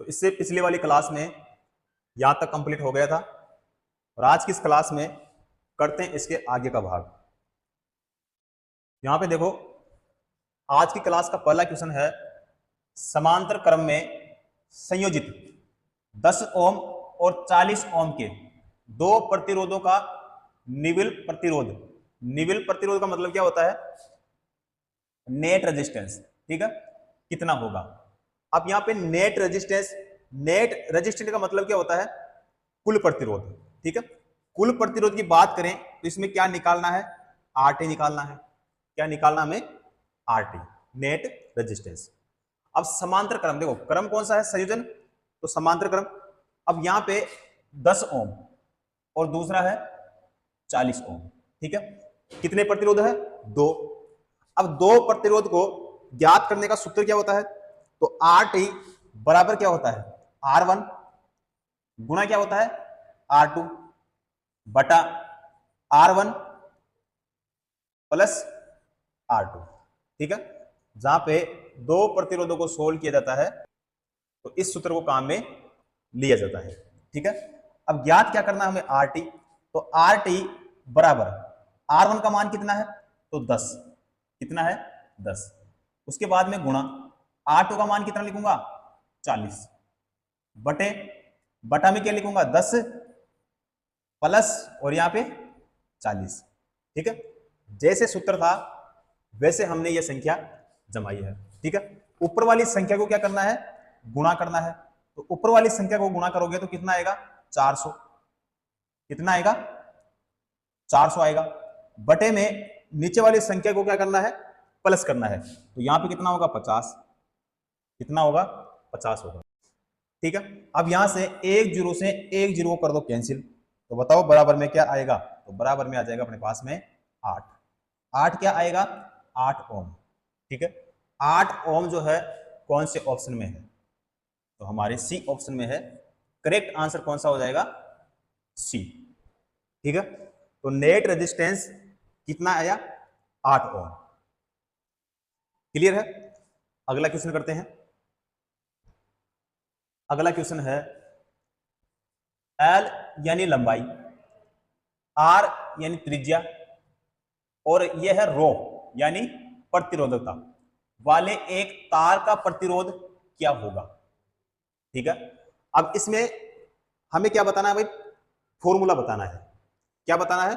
तो इससे पिछले वाली क्लास में यहां तक कंप्लीट हो गया था और आज की इस क्लास में करते हैं इसके आगे का भाग। यहां पे देखो, आज की क्लास का पहला क्वेश्चन है, समांतर क्रम में संयोजित 10 ओम और 40 ओम के दो प्रतिरोधों का निविल प्रतिरोध। निविल प्रतिरोध का मतलब क्या होता है? नेट रेजिस्टेंस, ठीक है, कितना होगा। अब यहां पे नेट रेजिस्टेंस का मतलब क्या होता है? कुल प्रतिरोध, ठीक है। कुल प्रतिरोध की बात करें तो इसमें क्या निकालना है? आरटी निकालना है। क्या निकालना हमें? RT, net resistance. अब समांतर क्रम देखो, क्रम कौन सा है? संयोजन, तो समांतर क्रम। अब यहां पे 10 ओम और दूसरा है 40 ओम, ठीक है। कितने प्रतिरोध है? दो। अब दो प्रतिरोध को ज्ञात करने का सूत्र क्या होता है? तो आर टी बराबर क्या होता है? R1 गुणा क्या होता है? R2 बटा R1 प्लस R2, ठीक है। जहां पे दो प्रतिरोधों को सोल्व किया जाता है तो इस सूत्र को काम में लिया जाता है, ठीक है। अब ज्ञात क्या करना है हमें? R T. तो आर टी बराबर R1 का मान कितना है? तो 10। कितना है? 10। उसके बाद में गुणा R2 का मान कितना लिखूंगा? 40 बटे बटा में क्या लिखूंगा? 10 प्लस और यहां पे 40, ठीक है। जैसे सूत्र था वैसे हमने ये संख्या जमाई है, ठीक है। ऊपर वाली संख्या को क्या करना है? गुणा करना है। तो ऊपर वाली संख्या को गुणा करोगे तो कितना आएगा? 400। कितना आएगा? 400 आएगा। बटे में नीचे वाली संख्या को क्या करना है? प्लस करना है। तो यहां पे कितना होगा? 50। कितना होगा? 50 होगा, ठीक है। अब यहां से एक जीरो से एक जीरो कर दो कैंसिल, तो बताओ बराबर में क्या आएगा? तो बराबर में आ जाएगा अपने पास में 8। 8 क्या आएगा? 8 ओम, ठीक है। 8 ओम जो है कौन से ऑप्शन में है? तो हमारे सी ऑप्शन में है। करेक्ट आंसर कौन सा हो जाएगा? सी, ठीक है। तो नेट रेजिस्टेंस कितना आया? 8 ओम। क्लियर है? अगला क्वेश्चन करते हैं। अगला क्वेश्चन है, एल यानी लंबाई, आर यानी त्रिज्या और यह है रो यानी प्रतिरोधकता वाले एक तार का प्रतिरोध क्या होगा, ठीक है। अब इसमें हमें क्या बताना है भाई? फॉर्मूला बताना है। क्या बताना है?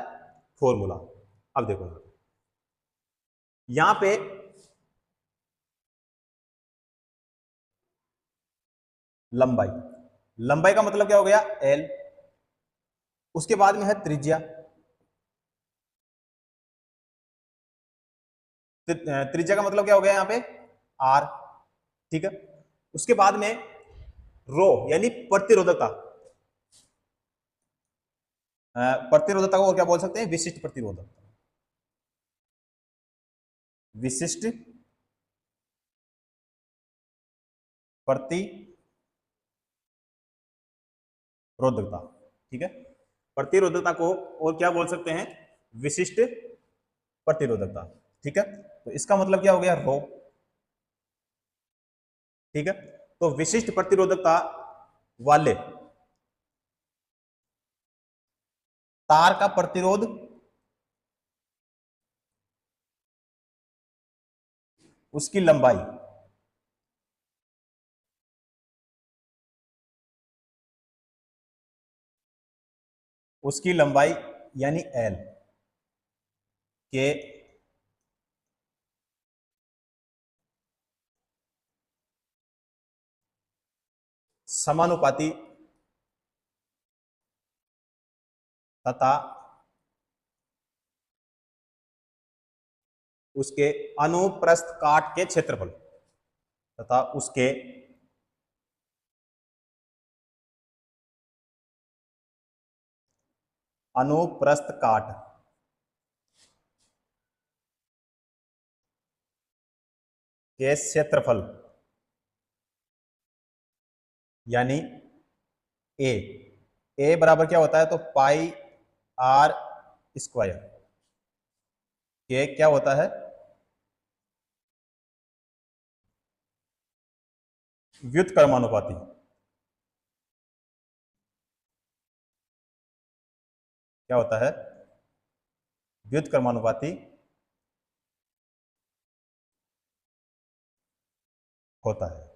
फॉर्मूला। अब देखो यहां पे लंबाई, लंबाई का मतलब क्या हो गया? एल। उसके बाद में है त्रिज्या, त्रिज्या का मतलब क्या हो गया यहाँ पे? आर, ठीक है। उसके बाद में रो यानी प्रतिरोधकता। प्रतिरोधकता को और क्या बोल सकते हैं? विशिष्ट प्रतिरोधकता। विशिष्ट प्रतिरोधकता, ठीक है। प्रतिरोधकता को और क्या बोल सकते हैं? विशिष्ट प्रतिरोधकता, ठीक है। तो इसका मतलब क्या हो गया? रो, ठीक है। तो विशिष्ट प्रतिरोधकता वाले तार का प्रतिरोध उसकी लंबाई यानी एल के समानुपाती तथा उसके अनुप्रस्थ काट के क्षेत्रफल तथा उसके अनुप्रस्थ काट के क्षेत्रफल यानी ए। ए बराबर क्या होता है? तो पाई आर स्क्वायर के क्या होता है? व्युत्क्रमानुपाती, क्या होता है, व्युत्क्रमानुपाती होता है।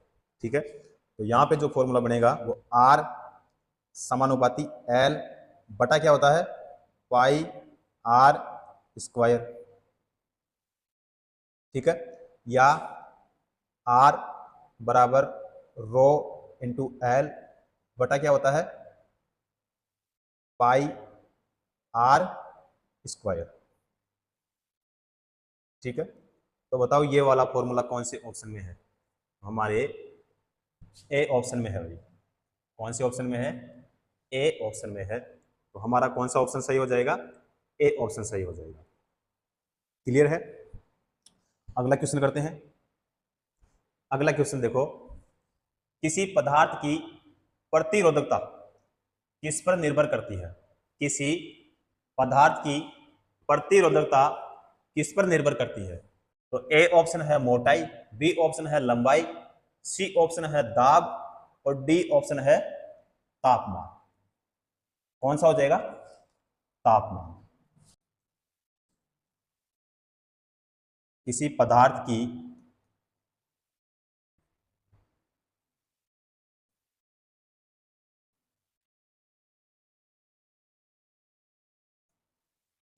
ठीक है, तो यहां पे जो फॉर्मूला बनेगा वो R समानुपाती L बटा क्या होता है, पाई R स्क्वायर। ठीक है, या R बराबर रो इंटू L बटा क्या होता है, पाई R स्क्वायर। ठीक है, तो बताओ ये वाला फॉर्मूला कौन से ऑप्शन में है, हमारे ए ऑप्शन में है भाई। कौन से ऑप्शन में है, ए ऑप्शन में है। तो हमारा कौन सा ऑप्शन सही हो जाएगा, ए ऑप्शन सही हो जाएगा। क्लियर है। अगला क्वेश्चन करते हैं। अगला क्वेश्चन देखो, किसी पदार्थ की प्रतिरोधकता किस पर निर्भर करती है, किसी पदार्थ की प्रतिरोधकता किस पर निर्भर करती है। तो ए ऑप्शन है मोटाई, बी ऑप्शन है लंबाई, सी ऑप्शन है दाब और डी ऑप्शन है तापमान। कौन सा हो जाएगा, तापमान। किसी पदार्थ की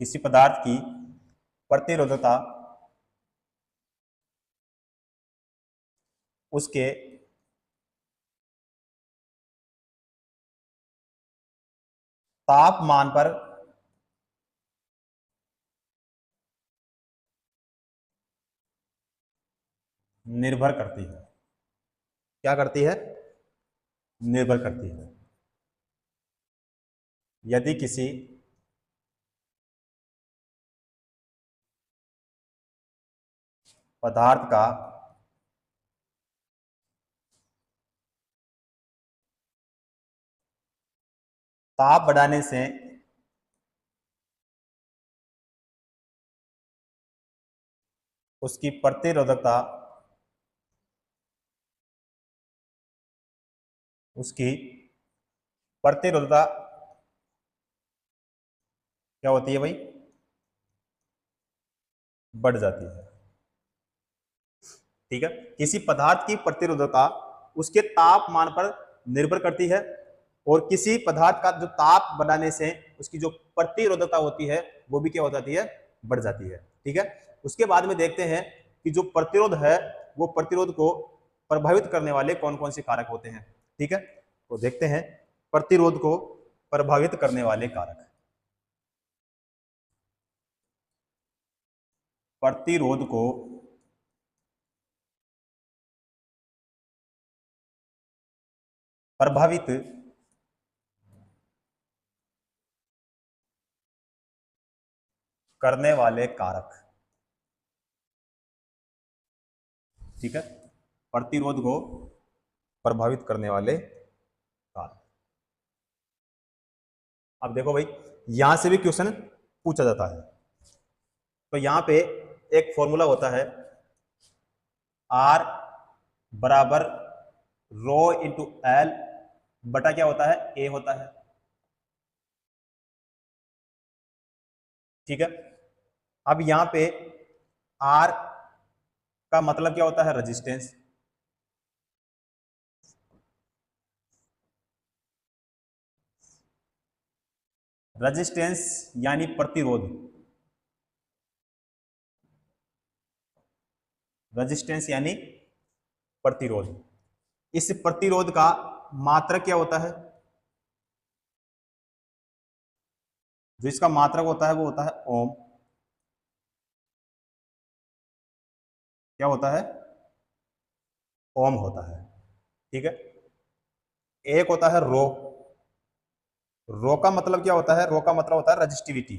किसी पदार्थ की प्रतिरोधकता उसके तापमान पर निर्भर करती है। क्या करती है, निर्भर करती है। यदि किसी पदार्थ का ताप बढ़ाने से उसकी प्रतिरोधकता उसकी प्रतिरोधकता क्या होती है भाई, बढ़ जाती है। ठीक है, किसी पदार्थ की प्रतिरोधकता उसके तापमान पर निर्भर करती है और किसी पदार्थ का जो ताप बढ़ाने से उसकी जो प्रतिरोधकता होती है वो भी क्या हो जाती है, बढ़ जाती है। ठीक है, उसके बाद में देखते हैं कि जो प्रतिरोध है वो प्रतिरोध को प्रभावित करने वाले कौन कौन से कारक होते हैं। ठीक है, तो देखते हैं प्रतिरोध को प्रभावित करने वाले कारक। प्रतिरोध को प्रभावित करने वाले कारक। ठीक है, प्रतिरोध को प्रभावित करने वाले कारक। अब देखो भाई, यहां से भी क्वेश्चन पूछा जाता है। तो यहां पे एक फॉर्मूला होता है, R बराबर रो इंटू एल बटा क्या होता है, ए होता है। ठीक है, अब यहां पे R का मतलब क्या होता है, रेजिस्टेंस। रेजिस्टेंस यानी प्रतिरोध, रेजिस्टेंस यानी प्रतिरोध। इस प्रतिरोध का मात्रक क्या होता है, जो इसका मात्रक होता है वो होता है ओम। क्या होता है, ओम होता है। ठीक है, एक होता है रो। रो का मतलब क्या होता है, रो का मतलब होता है रजिस्टिविटी।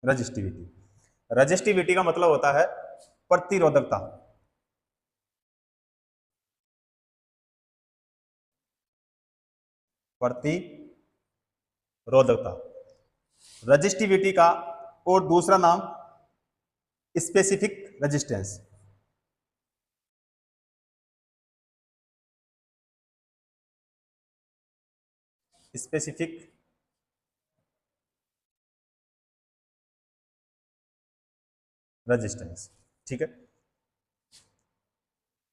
रजिस्टिविटी, रजिस्टिविटी का मतलब होता है प्रतिरोधकता। प्रतिरोधकता, रजिस्टिविटी का और दूसरा नाम स्पेसिफिक रेजिस्टेंस। Specific resistance. ठीक है,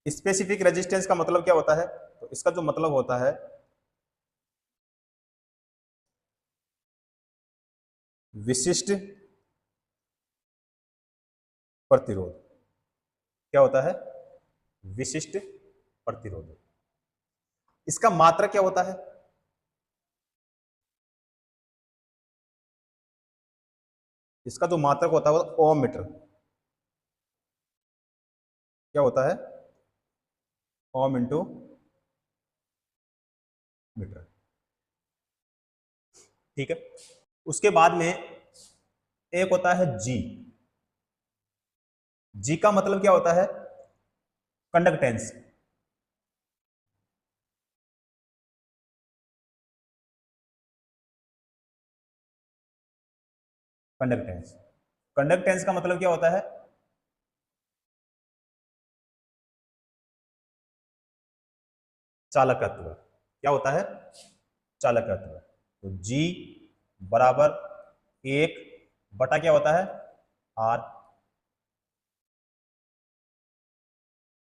स्पेसिफिक रेजिस्टेंस का मतलब क्या होता है? तो इसका जो मतलब होता है विशिष्ट प्रतिरोध। क्या होता है? विशिष्ट प्रतिरोध। इसका मात्रक क्या होता है? इसका जो मात्रक होता है वो ओम मीटर। क्या होता है? Ohm into metre. ठीक है, उसके बाद में एक होता है जी। जी का मतलब क्या होता है? कंडक्टेंस। कंडक्टेंस, कंडक्टेंस का मतलब क्या होता है? चालकत्व। क्या होता है? चालकत्व। तो जी बराबर 1 बटा क्या होता है? आर।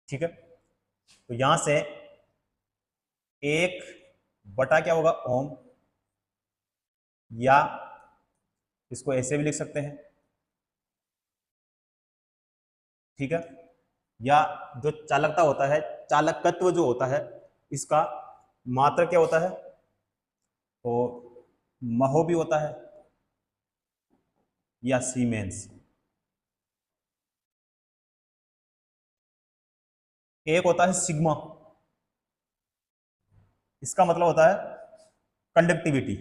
ठीक है, तो यहां से 1 बटा क्या होगा? ओम, या इसको ऐसे भी लिख सकते हैं। ठीक है, या जो चालकता होता है, चालकत्व जो होता है, इसका मात्रक क्या होता है? तो महो भी होता है या सीमेंस। एक होता है सिग्मा, इसका मतलब होता है कंडक्टिविटी।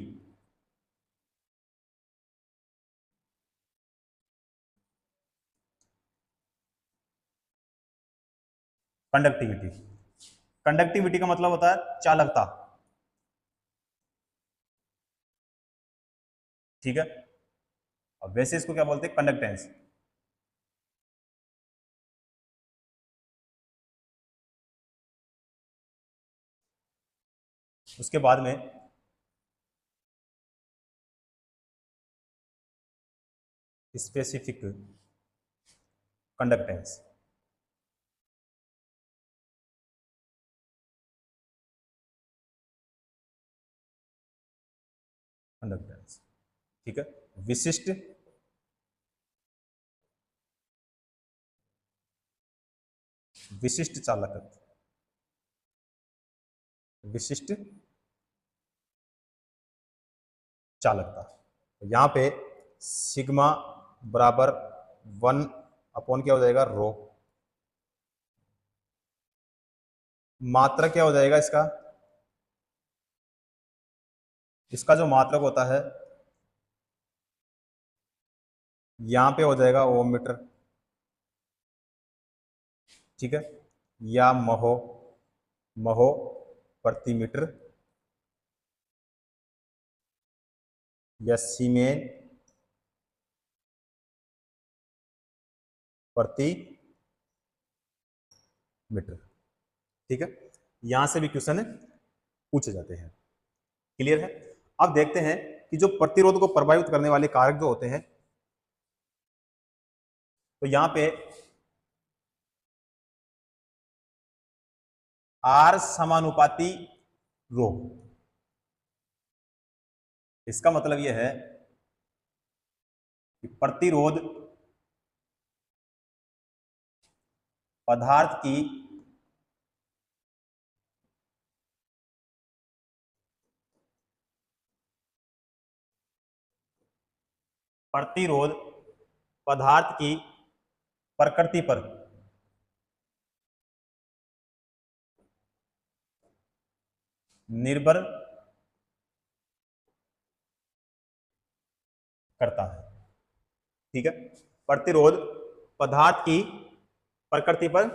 कंडक्टिविटी, कंडक्टिविटी का मतलब होता है चालकता। ठीक है, और वैसे इसको क्या बोलते हैं? कंडक्टेंस। उसके बाद में स्पेसिफिक कंडक्टेंस। कंडक्टेंस, ठीक है, विशिष्ट विशिष्ट चालकत्व। विशिष्ट चालकता। तो यहां पे सिग्मा बराबर 1 अपॉन क्या हो जाएगा? रो। मात्रक क्या हो जाएगा इसका? इसका जो मात्रक होता है यहां पे हो जाएगा ओम मीटर। ठीक है, या महो, महो प्रति मीटर, या सीमेन प्रति मीटर। ठीक है, यहां से भी क्वेश्चन पूछे जाते हैं। क्लियर है? अब देखते हैं कि जो प्रतिरोध को प्रभावित करने वाले कारक जो होते हैं, तो यहां पे आर समानुपाती रो। इसका मतलब यह है कि प्रतिरोध पदार्थ की प्रतिरोध पदार्थ की प्रकृति पर निर्भर करता है। ठीक है, प्रतिरोध पदार्थ की प्रकृति पर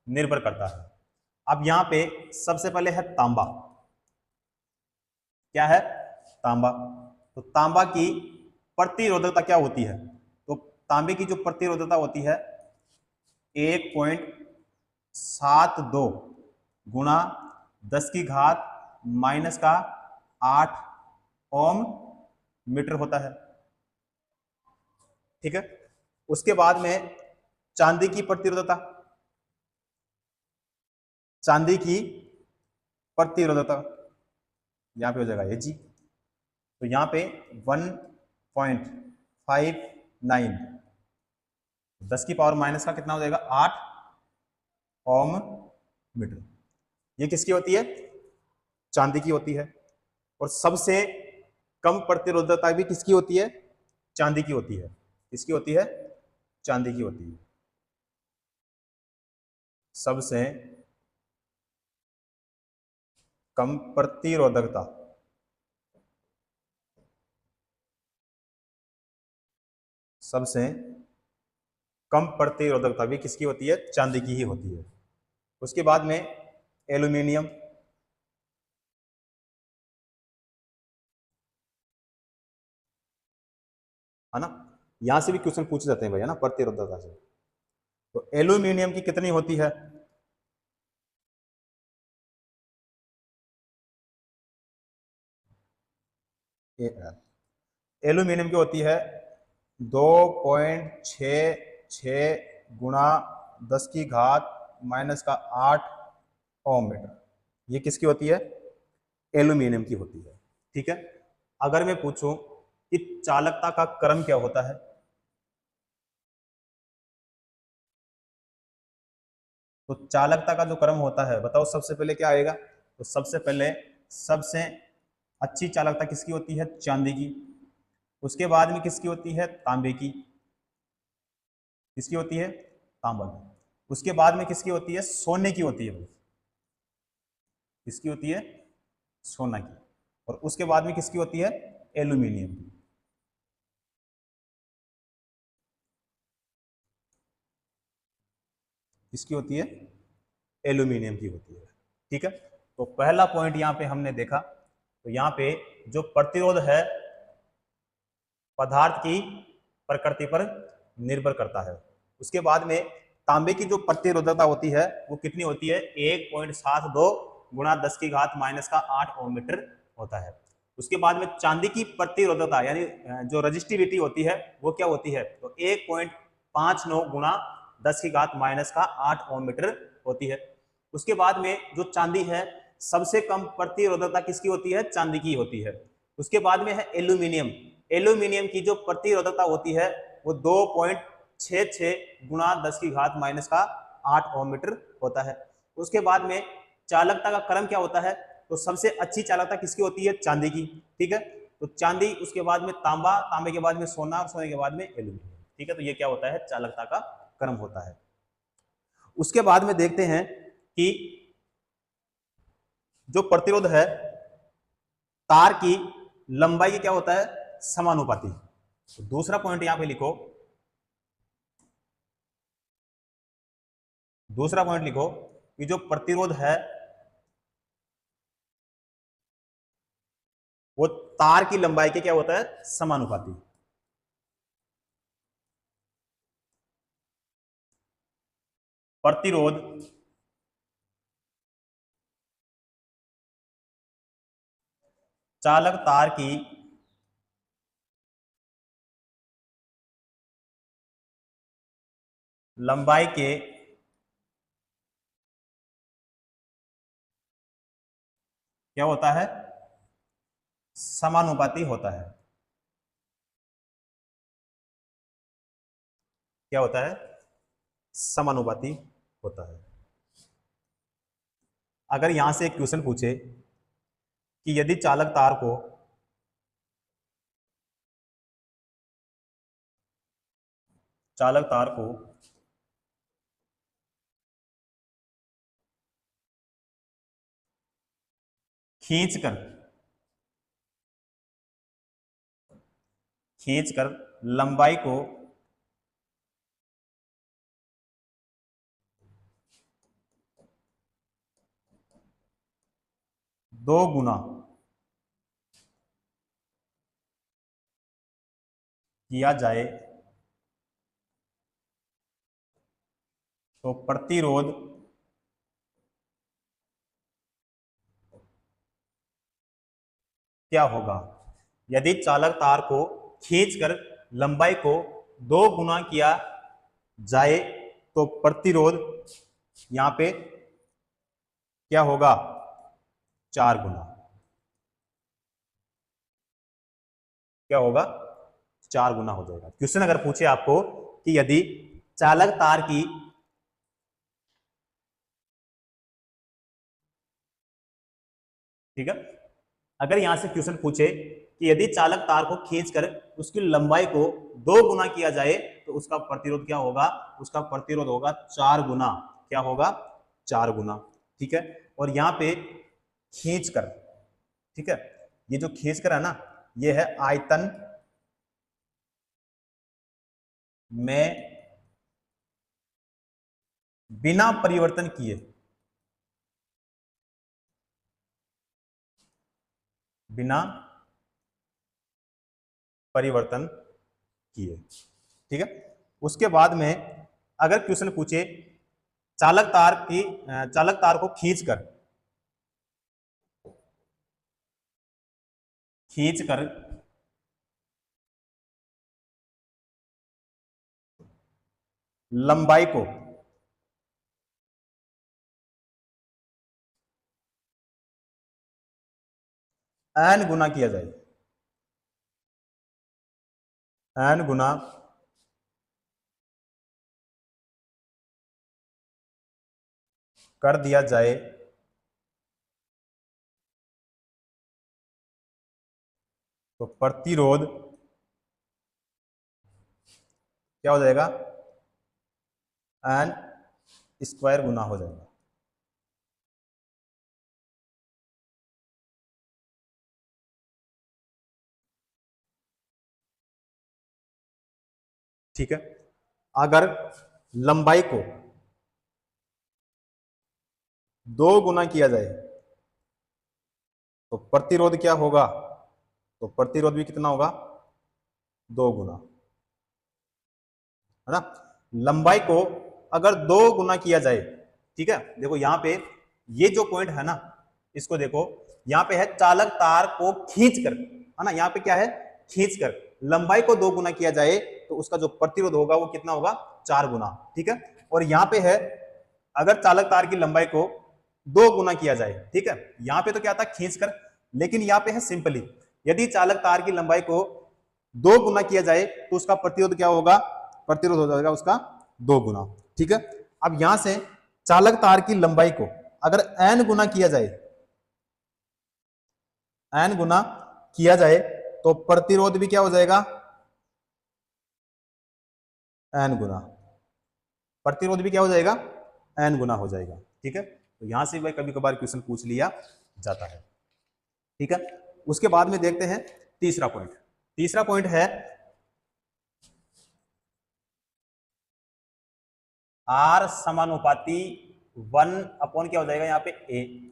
निर्भर करता है। अब यहां पे सबसे पहले है तांबा। क्या है? तांबा। तो तांबा की प्रतिरोधकता क्या होती है? तो तांबे की जो प्रतिरोधकता होती है 1.72 गुणा 10 की घात माइनस का 8 ओम मीटर होता है। ठीक है, उसके बाद में चांदी की प्रतिरोधकता, चांदी की प्रतिरोधकता यहां पे हो जाएगा Ag। तो यहां पे 1.59, 10 की पावर माइनस का कितना हो जाएगा 8 ओम मीटर। ये किसकी होती है? चांदी की होती है। और सबसे कम प्रतिरोधकता भी किसकी होती है? चांदी की होती है। किसकी होती है? चांदी की होती है। सबसे कम प्रतिरोधकता सबसे कम प्रतिरोधकता भी किसकी होती है? चांदी की ही होती है। उसके बाद में एल्यूमिनियम, है ना, यहां से भी क्वेश्चन पूछे जाते हैं भैया ना प्रतिरोधकता से। तो एल्यूमिनियम की कितनी होती है? एल्यूमिनियम की होती है 2.66 गुणा 10 की घात माइनस का 8 ओम मीटर। ये किसकी होती है? एल्यूमिनियम की होती है। ठीक है, अगर मैं पूछूं कि चालकता का क्रम क्या होता है, तो चालकता का जो क्रम होता है बताओ सबसे पहले क्या आएगा? तो सबसे पहले सबसे अच्छी चालकता किसकी होती है? चांदी की। उसके बाद में किसकी होती है? तांबे की। किसकी होती है? तांबा की। उसके बाद में किसकी होती है? सोने की होती है। किसकी होती है? सोना की। और उसके बाद में किसकी होती है? एल्यूमिनियम की। किसकी होती है? एल्यूमिनियम की होती है। ठीक है, तो पहला पॉइंट यहां पे हमने देखा, तो यहां पे जो प्रतिरोध है पदार्थ की प्रकृति पर निर्भर करता है। उसके बाद में तांबे की जो प्रतिरोधकता होती है वो कितनी होती है? 1.72 गुणा 10 की घात माइनस का 8 ओम मीटर होता है। उसके बाद में चांदी की प्रतिरोधकता यानी जो रजिस्टिविटी होती है वो क्या होती है? तो 1.59 गुणा 10 की घात माइनस का 8 ओम मीटर होती है। उसके बाद में जो चांदी है सबसे कम प्रतिरोधकता किसकी होती है? चांदी की होती है। उसके बाद में है एल्यूमिनियम। एल्यूमिनियम की जो प्रतिरोधकता होती है वो 2.66 गुणा 10 की घात माइनस का 8 ओम मीटर होता है। उसके बाद में चालकता का क्रम क्या होता है? तो सबसे अच्छी चालकता किसकी होती है? चांदी की। ठीक है, तो चांदी, उसके बाद में तांबा, तांबे के बाद में सोना और सोने के बाद में एल्यूमिनियम। ठीक है, तो ये क्या होता है? चालकता का क्रम होता है। उसके बाद में देखते हैं कि जो प्रतिरोध है तार की लंबाई क्या होता है? समानुपाती। तो दूसरा पॉइंट यहां पे लिखो, दूसरा पॉइंट लिखो कि जो प्रतिरोध है वो तार की लंबाई के क्या होता है? समानुपाती। प्रतिरोध चालक तार की लंबाई के क्या होता है? समानुपाती होता है। क्या होता है? समानुपाती होता है। अगर यहां से एक क्वेश्चन पूछे कि यदि चालक तार को चालक तार को खींचकर खींचकर लंबाई को 2 गुना किया जाए तो प्रतिरोध क्या होगा? यदि चालक तार को खींचकर लंबाई को 2 गुना किया जाए तो प्रतिरोध यहां पे क्या होगा? 4 गुना। क्या होगा? 4 गुना हो जाएगा। क्वेश्चन अगर पूछे आपको कि यदि चालक तार की ठीक है, अगर यहां से क्वेश्चन पूछे कि यदि चालक तार को खींचकर उसकी लंबाई को 2 गुना किया जाए तो उसका प्रतिरोध क्या होगा? उसका प्रतिरोध होगा 4 गुना। क्या होगा? 4 गुना। ठीक है, और यहां पे खींचकर, ठीक है, ये जो खींचकर है ना, ये है आयतन में बिना परिवर्तन किए, बिना परिवर्तन किए। ठीक है, उसके बाद में अगर क्वेश्चन पूछे चालक तार को खींचकर लंबाई को n गुना किया जाए, n गुना कर दिया जाए तो प्रतिरोध क्या हो जाएगा? n स्क्वायर गुना हो जाएगा। ठीक है, अगर लंबाई को 2 गुना किया जाए तो प्रतिरोध क्या होगा? तो प्रतिरोध भी कितना होगा? 2 गुना, है ना। लंबाई को अगर 2 गुना किया जाए, ठीक है, देखो यहां पे ये जो पॉइंट है ना, इसको देखो, यहां पे है चालक तार को खींचकर, है ना, यहां पे क्या है? खींचकर लंबाई को 2 गुना किया जाए तो उसका जो प्रतिरोध होगा वो कितना होगा? 4 गुना। ठीक है, और यहां पे है अगर चालक तार की लंबाई को 2 गुना किया जाए, ठीक है, यहां पे तो क्या था? खींचकर, लेकिन यहां पे है सिंपली, यदि चालक तार की लंबाई को 2 गुना किया जाए तो उसका प्रतिरोध क्या होगा? प्रतिरोध हो जाएगा उसका 2 गुना। ठीक है, अब यहां से चालक तार की लंबाई को अगर n गुना किया जाए, n गुना किया जाए तो प्रतिरोध भी क्या हो जाएगा? n गुना, प्रतिरोध भी क्या हो जाएगा? n गुना हो जाएगा। ठीक है, तो यहां से भाई कभी कभार क्वेश्चन पूछ लिया जाता है। ठीक है, उसके बाद में देखते हैं तीसरा पॉइंट। तीसरा पॉइंट है R समानुपाती 1 अपॉन क्या हो जाएगा यहां पे? A।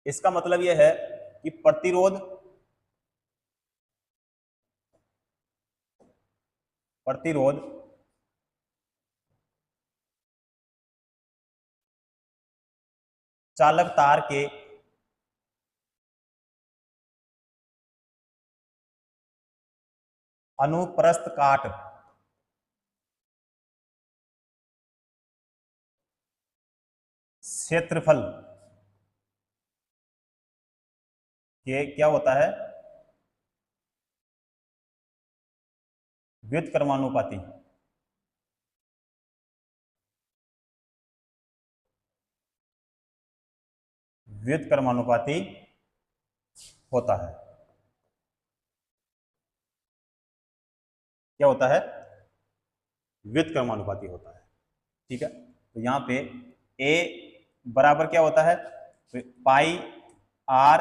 इसका मतलब यह है कि प्रतिरोध चालक तार के अनुप्रस्थ काट क्षेत्रफल के क्या होता है? व्युत्क्रमानुपाती। व्युत्क्रमानुपाती होता है। क्या होता है? व्युत्क्रमानुपाती होता है। ठीक है, तो यहां पे a बराबर क्या होता है? पाई r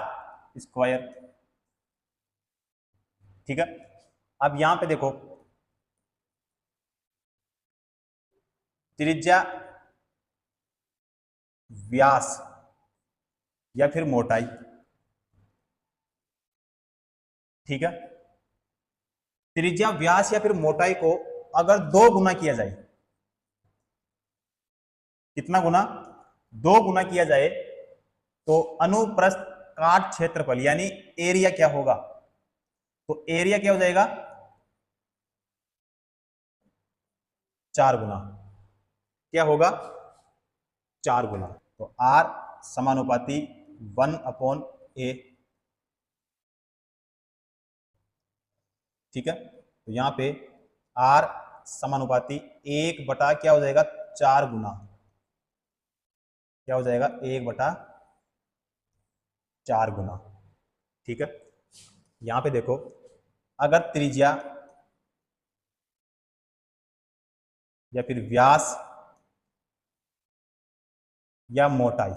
स्क्वायर। ठीक है, अब यहां पे देखो त्रिज्या, व्यास या फिर मोटाई। ठीक है, त्रिज्या, व्यास या फिर मोटाई को अगर 2 गुना किया जाए, कितना गुना? 2 गुना किया जाए तो अनुप्रस्थ काट क्षेत्रफल यानी एरिया क्या होगा, तो एरिया क्या हो जाएगा 4 गुना, क्या होगा 4 गुना। तो R समानुपाती 1/A, ठीक है। तो यहां पे R समानुपाती 1 बटा क्या हो जाएगा 4 गुना, क्या हो जाएगा 1/4 गुना, ठीक है। यहां पे देखो अगर त्रिज्या या फिर व्यास या मोटाई,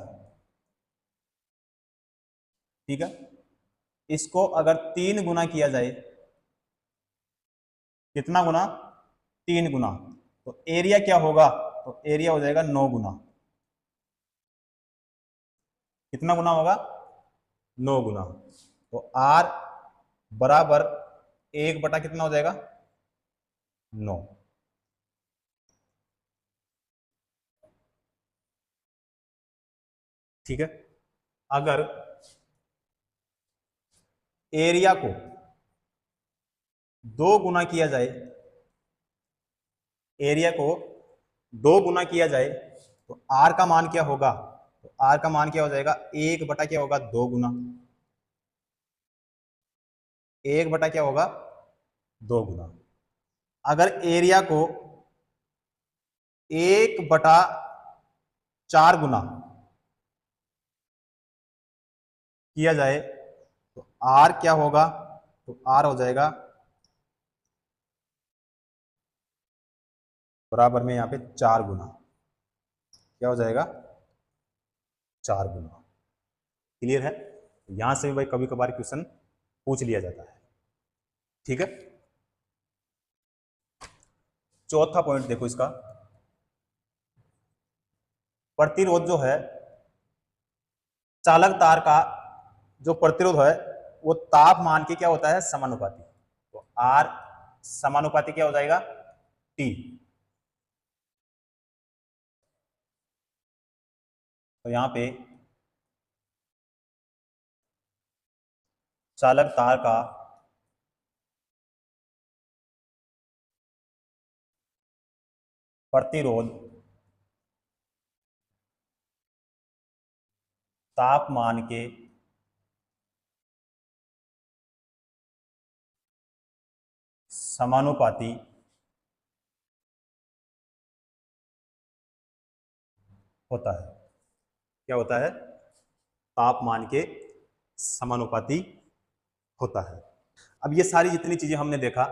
ठीक है, इसको अगर 3 गुना किया जाए, कितना गुना 3 गुना, तो एरिया क्या होगा, तो एरिया हो जाएगा 9 गुना, कितना गुना होगा 9 गुना। तो R बराबर 1 बटा कितना हो जाएगा 9, ठीक है। अगर एरिया को 2 गुना किया जाए, एरिया को 2 गुना किया जाए तो R का मान क्या होगा, तो R का मान क्या हो जाएगा 1 बटा क्या होगा 2 गुना, 1 बटा क्या होगा 2 गुना। अगर एरिया को 1/4 गुना किया जाए तो R क्या होगा, तो R हो जाएगा बराबर में यहाँ पे 4 गुना, क्या हो जाएगा 4 गुना। क्लियर है। यहां से भी भाई कभी कभार क्वेश्चन पूछ लिया जाता है, ठीक है। चौथा पॉइंट देखो इसका, प्रतिरोध जो है, चालक तार का जो प्रतिरोध है वो तापमान के क्या होता है समानुपाती, तो R समानुपाती क्या हो जाएगा T। तो यहां पे चालक तार का प्रतिरोध तापमान के समानुपाती होता है, क्या होता है तापमान के समानुपाती होता है। अब ये सारी जितनी चीजें हमने देखा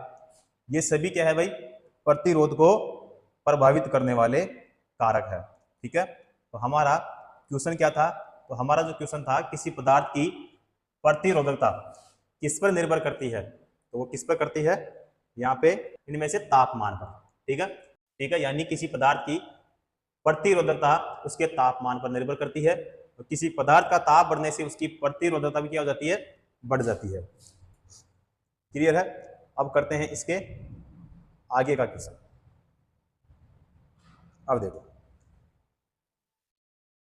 ये सभी क्या है भाई प्रतिरोध को प्रभावित करने वाले कारक है, ठीक है। तो हमारा क्वेश्चन क्या था, तो हमारा जो क्वेश्चन था किसी पदार्थ की प्रतिरोधकता किस पर निर्भर करती है, तो वो किस पर करती है यहाँ पे इनमें से तापमान पर, ठीक है, ठीक है। यानी किसी पदार्थ की प्रतिरोधकता उसके तापमान पर निर्भर करती है, तो किसी पदार्थ का ताप बढ़ने से उसकी प्रतिरोधकता भी क्या हो जाती है बढ़ जाती है। क्लियर है। अब करते हैं इसके आगे का क्वेश्चन। अब देखो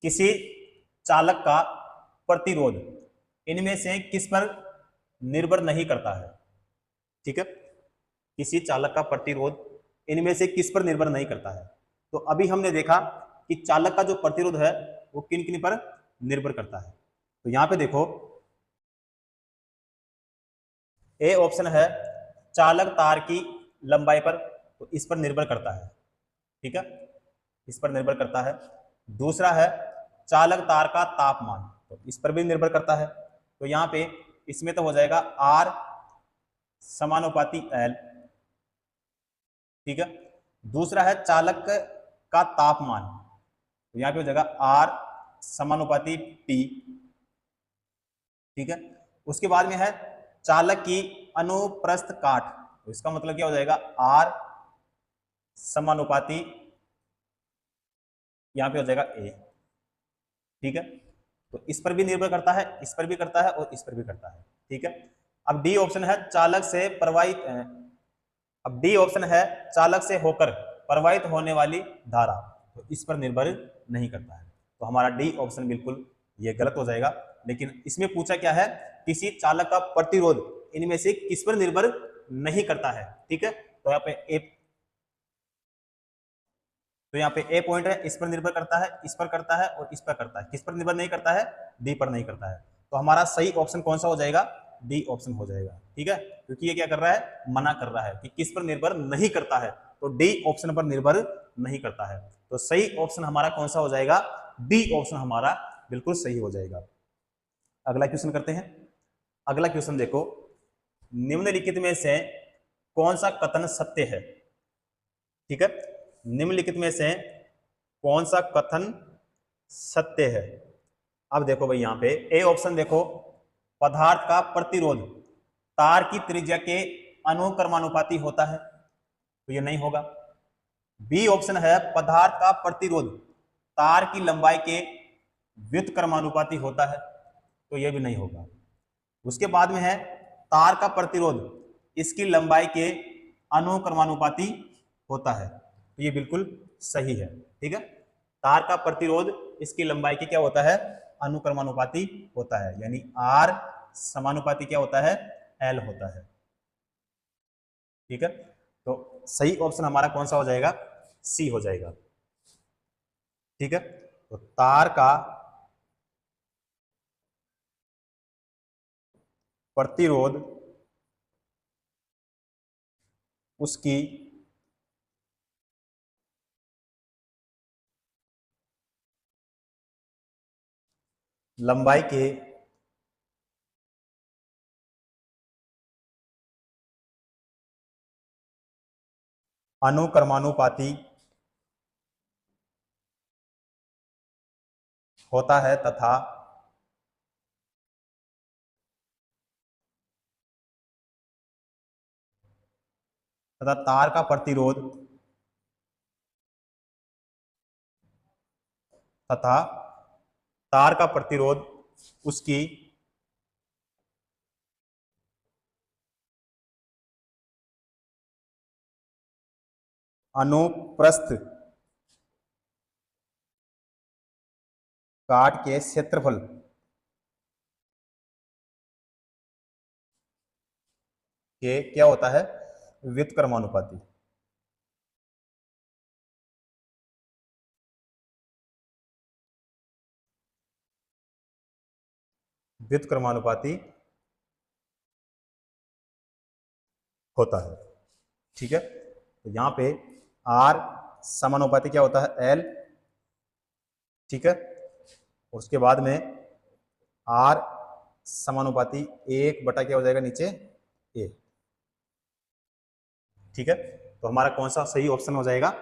किसी चालक का प्रतिरोध इनमें से किस पर निर्भर नहीं करता है, ठीक है। किसी चालक का प्रतिरोध इनमें से किस पर निर्भर नहीं करता है, तो अभी हमने देखा कि चालक का जो प्रतिरोध है वो किन किन पर निर्भर करता है। तो यहां पे देखो ए ऑप्शन है चालक तार की लंबाई पर, तो इस पर निर्भर करता है, ठीक है, इस पर निर्भर करता है। दूसरा है चालक तार का तापमान, तो इस पर भी निर्भर करता है। तो यहाँ पे इसमें तो हो जाएगा R समानुपाती L, ठीक है। दूसरा है चालक का तापमान, तो यहाँ पे हो जाएगा R समानुपाती T, ठीक है। उसके बाद में है चालक की अनुप्रस्थ काट, तो इसका मतलब क्या हो जाएगा R समानुपाती यहां पे हो जाएगा A, ठीक है। तो इस पर भी निर्भर करता है, इस पर भी करता है और इस पर भी करता है, ठीक है। अब डी ऑप्शन है चालक से प्रवाहित, अब डी ऑप्शन है चालक से होकर प्रवाहित होने वाली धारा, तो इस पर निर्भर नहीं करता है। तो हमारा डी ऑप्शन बिल्कुल ये गलत हो जाएगा, लेकिन इसमें पूछा क्या है, किसी चालक का प्रतिरोध इनमें से किस पर निर्भर नहीं करता है। ठीक है, तो यहाँ पे ए पॉइंट है, इस पर निर्भर करता है, इस पर करता है और इस पर करता है। किस पर निर्भर नहीं करता है? डी पर नहीं करता है। तो हमारा सही ऑप्शन कौन सा हो जाएगा? डी ऑप्शन हो जाएगा। ठीक है, क्योंकि ये क्या कर रहा है, मना कर रहा है कि किस पर निर्भर नहीं करता है, तो डी ऑप्शन पर निर्भर नहीं करता है। तो सही ऑप्शन हमारा कौन सा हो जाएगा? डी ऑप्शन हमारा बिल्कुल सही हो जाएगा। अगला क्वेश्चन करते हैं। अगला क्वेश्चन देखो, निम्नलिखित में से कौन सा कथन सत्य है? ठीक है, निम्नलिखित में से कौन सा कथन सत्य है? अब देखो भाई, यहां पे ए ऑप्शन देखो, पदार्थ का प्रतिरोध तार की त्रिज्या के अनुक्रमानुपाती होता है, तो ये नहीं होगा। बी ऑप्शन है, पदार्थ का प्रतिरोध तार की लंबाई के व्युत्क्रमानुपाती होता है, तो ये भी नहीं होगा। उसके बाद में है, तार का प्रतिरोध इसकी लंबाई के अनुक्रमानुपाती होता है, तो ये बिल्कुल सही है। ठीक है, तार का प्रतिरोध इसकी लंबाई के क्या होता है? अनुक्रमानुपाती होता है, यानी आर समानुपाती क्या होता है? एल होता है। ठीक है, तो सही ऑप्शन हमारा कौन सा हो जाएगा? सी हो जाएगा। ठीक है, तो तार का प्रतिरोध उसकी लंबाई के अनुक्रमानुपाती होता है तथा तार का प्रतिरोध तथा तार का प्रतिरोध उसकी अनुप्रस्थ काट के क्षेत्रफल के क्या होता है? व्युत्क्रमानुपाती। व्युत्क्रमानुपाती होता है। ठीक है, तो यहां पे आर समानुपाती क्या होता है? एल। ठीक है, और उसके बाद में आर समानुपाती 1 बटा क्या हो जाएगा नीचे? ए। ठीक है, तो हमारा कौन सा सही ऑप्शन हो जाएगा?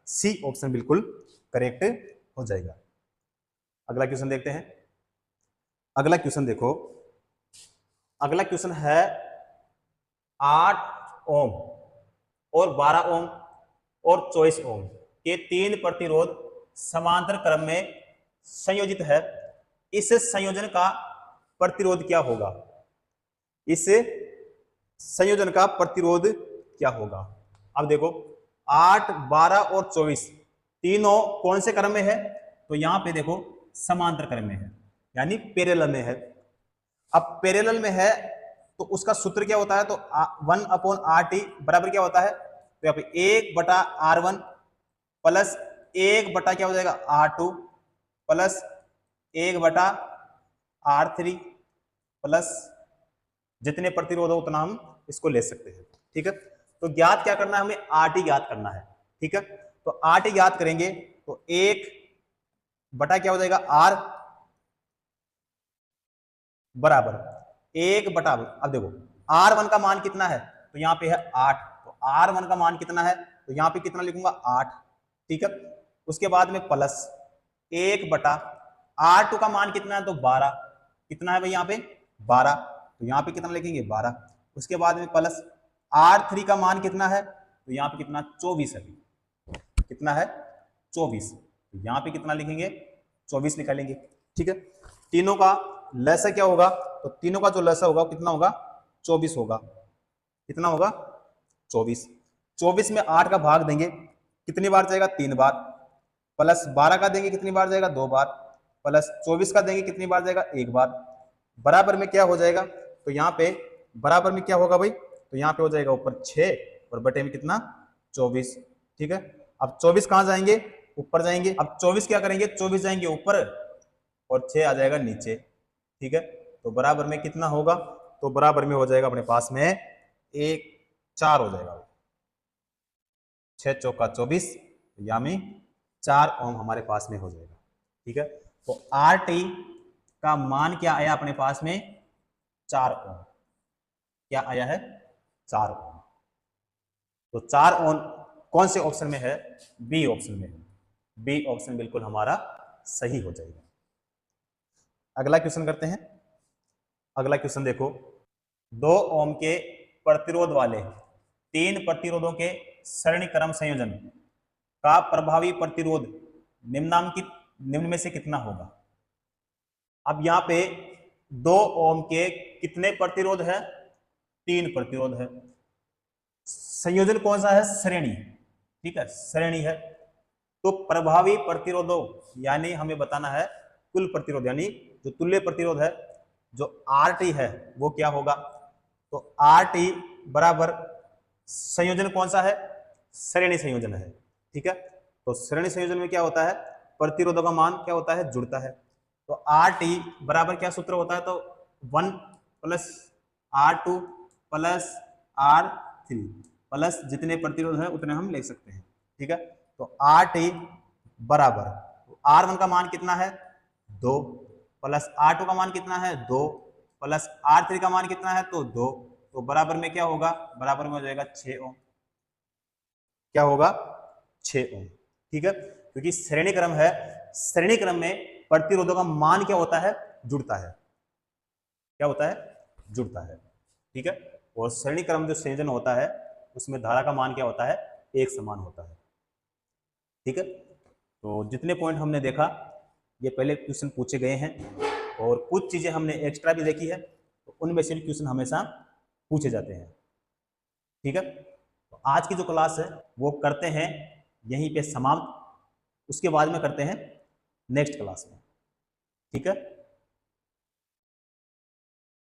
सी ऑप्शन बिल्कुल करेक्ट हो जाएगा। अगला क्वेश्चन देखते हैं। अगला क्वेश्चन देखो, अगला क्वेश्चन है 8 ओम और 12 ओम और 24 ओम के 3 प्रतिरोध समांतर क्रम में संयोजित है। इस संयोजन का प्रतिरोध क्या होगा? इस संयोजन का प्रतिरोध क्या होगा? अब देखो, 8, 12 और 24 तीनों कौन से क्रम में है? तो यहां पे देखो समांतर क्रम में है, यानी पैरेलल में है। अब पैरेलल में है तो उसका सूत्र क्या होता है? तो 1/RT बराबर क्या होता है? तो यहाँ पे 1/R1 प्लस 1 क्या हो जाएगा? R2 प्लस 1/R3 प्लस जितने प्रतिरोध हो उतना हम इसको ले सकते हैं। ठीक है, तो ज्ञात क्या करना है हमें? RT ज्ञात करना है। ठीक है, तो RT ज्ञात करेंगे तो 1 क्या हो जाएगा? R बराबर 1 अब देखो R1 का मान कितना है? तो यहाँ पे है 8, तो R1 का मान कितना है? तो यहाँ पे कितना लिखूंगा? 8। ठीक है, उसके बाद में प्लस 1/R2 का मान कितना है? तो 12। कितना है भाई यहाँ पे? 12, तो यहाँ पे कितना लिखेंगे? 12। उसके बाद में प्लस R3 का मान कितना है? तो यहाँ पे कितना? 24 है। कितना है? 24। तो यहाँ पे कितना लिखेंगे? 24 निकालेंगे। ठीक है, तीनों का लसा क्या होगा? तो तीनों का जो लसा होगा कितना होगा? 24 होगा। कितना होगा? 24। 24 में 8 का भाग देंगे, कितनी बार जाएगा? 3 बार। प्लस 12 का देंगे, कितनी बार जाएगा? 2 बार। प्लस 24 का देंगे, कितनी बार जाएगा? 1 बार। बराबर में क्या हो जाएगा, तो यहाँ पे बराबर में क्या होगा भाई, तो यहाँ पे हो जाएगा ऊपर 6 और बटे में कितना 24। ठीक है, अब 24 कहाँ जाएंगे, ऊपर जाएंगे। अब 24 क्या करेंगे, 24 जाएंगे ऊपर और 6 आ जाएगा नीचे। ठीक है, तो बराबर में कितना होगा, तो बराबर में हो जाएगा अपने पास में 1 4 हो जाएगा। 6 चौका 24 यानी 4 ओम हमारे पास में हो जाएगा। ठीक है, तो आर टी का मान क्या आया अपने पास में, 4 ओम। क्या आया है, 4 ओम। तो 4 ओम कौन से ऑप्शन में है, बी ऑप्शन में है। बी ऑप्शन बिल्कुल हमारा सही हो जाएगा। अगला क्वेश्चन करते हैं। अगला क्वेश्चन देखो, 2 ओम के प्रतिरोध वाले 3 प्रतिरोधों के सरणी क्रम संयोजन का प्रभावी प्रतिरोध निम्न में से कितना होगा। अब यहां पे 2 ओम के कितने प्रतिरोध है, 3 प्रतिरोध है। संयोजन कौन सा है, श्रेणी। ठीक है, श्रेणी है। तो प्रभावी प्रतिरोधों यानी हमें बताना है कुल प्रतिरोध, यानी जो तुल्य प्रतिरोध है जो आर टी है वो क्या होगा। तो आर टी बराबर संयोजन कौन सा है, श्रेणी संयोजन है। ठीक है, तो श्रेणी संयोजन में क्या होता है, प्रतिरोधों का मान क्या होता है, जुड़ता है। तो आर टी बराबर क्या सूत्र होता है, तो 1 plus R2 plus R3 plus जितने प्रतिरोध है उतने हम लिख सकते हैं। ठीक है, तो आर टी बराबर R1 का मान कितना है 2 प्लस R2 का मान कितना है 2 प्लस R3 का मान कितना है तो 2, तो बराबर में क्या होगा, बराबर में हो जाएगा 6 ओम। क्या होगा, 6 ओम। ठीक है, क्योंकि श्रेणी क्रम है, श्रेणी क्रम में प्रतिरोधों का मान क्या होता है, जुड़ता है। क्या होता है, जुड़ता है। ठीक है, और श्रेणी क्रम जो संयोजन होता है उसमें धारा का मान क्या होता है, एक समान होता है। ठीक है, तो जितने पॉइंट हमने देखा ये पहले क्वेश्चन पूछे गए हैं और कुछ चीजें हमने एक्स्ट्रा भी देखी है, तो उनमें से क्वेश्चन हमेशा पूछे जाते हैं। ठीक है, तो आज की जो क्लास है वो करते हैं यहीं पे समाप्त, उसके बाद में करते हैं नेक्स्ट क्लास में। ठीक है।